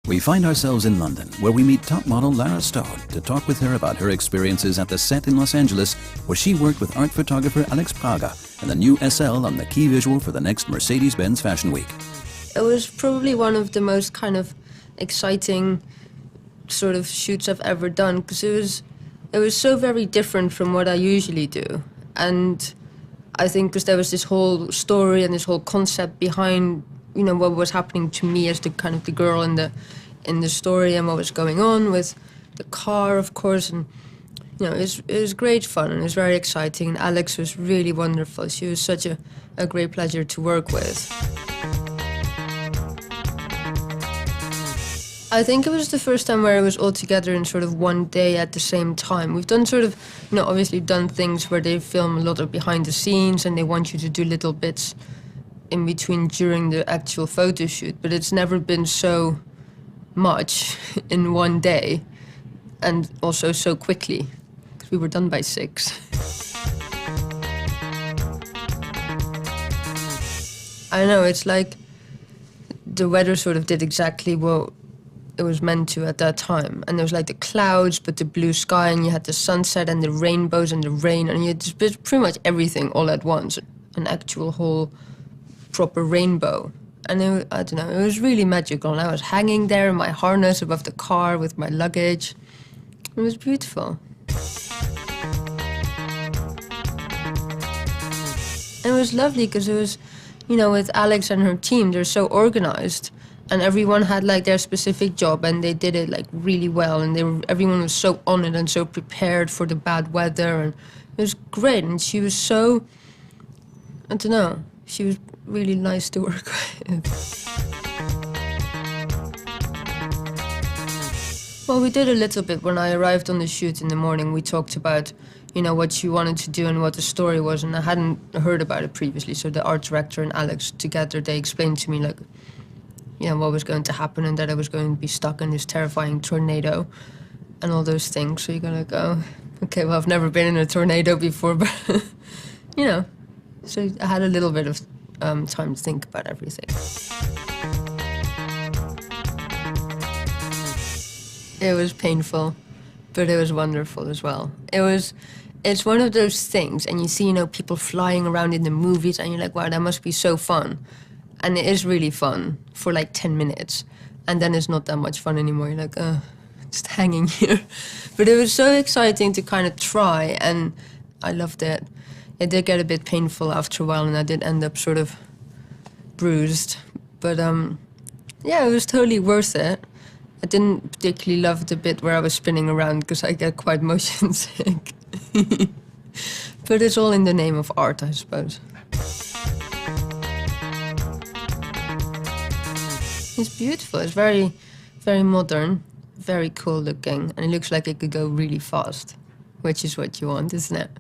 We find ourselves in London, where we meet top model Lara to talk with her about her experiences at the set in Los Angeles, where she worked with art photographer Alex Prager and the new SL on the key visual for the next Mercedes-Benz Fashion Week. It was probably one of the most kind of exciting sort of shoots I've ever done, because it was so very different from what I usually do. And I think because there was this whole story and this whole concept behind, you know, what was happening to me as the kind of the girl in the story, and what was going on with the car, of course. And you know, it was great fun, and it was very exciting. And Alex was really wonderful. She was such a great pleasure to work with. I think it was the first time where it was all together in sort of one day at the same time. We've done sort of, you know, obviously done things where they film a lot of behind the scenes and they want you to do little bits in between during the actual photo shoot, but it's never been so much in one day, and also so quickly, because we were done by 6. I know, it's like the weather sort of did exactly what it was meant to at that time. And there was like the clouds, but the blue sky, and you had the sunset and the rainbows and the rain, and you had just pretty much everything all at once. An actual whole proper rainbow. And I don't know, it was really magical. And I was hanging there in my harness above the car with my luggage. It was beautiful. And it was lovely because it was, you know, with Alex and her team, they're so organized. And everyone had like their specific job, and they did it like really well. And everyone was so on it and so prepared for the bad weather. And it was great. And she was so, I don't know, she was really nice to work with. Well, we did a little bit. When I arrived on the shoot in the morning, we talked about, you know, what she wanted to do and what the story was. And I hadn't heard about it previously. So the art director and Alex together, they explained to me like, you know, what was going to happen, and that I was going to be stuck in this terrifying tornado and all those things. So you're gonna go, okay, well, I've never been in a tornado before, but, you know. So I had a little bit of time to think about everything. It was painful, but it was wonderful as well. It's one of those things, and you see, you know, people flying around in the movies, and you're like, wow, that must be so fun. And it is really fun for like 10 minutes. And then it's not that much fun anymore. You're like, just hanging here. But it was so exciting to kind of try, and I loved it. It did get a bit painful after a while, and I did end up sort of bruised. But yeah, it was totally worth it. I didn't particularly love the bit where I was spinning around, because I get quite motion sick. But it's all in the name of art, I suppose. It's beautiful. It's very, very modern, very cool looking, and it looks like it could go really fast, which is what you want, isn't it?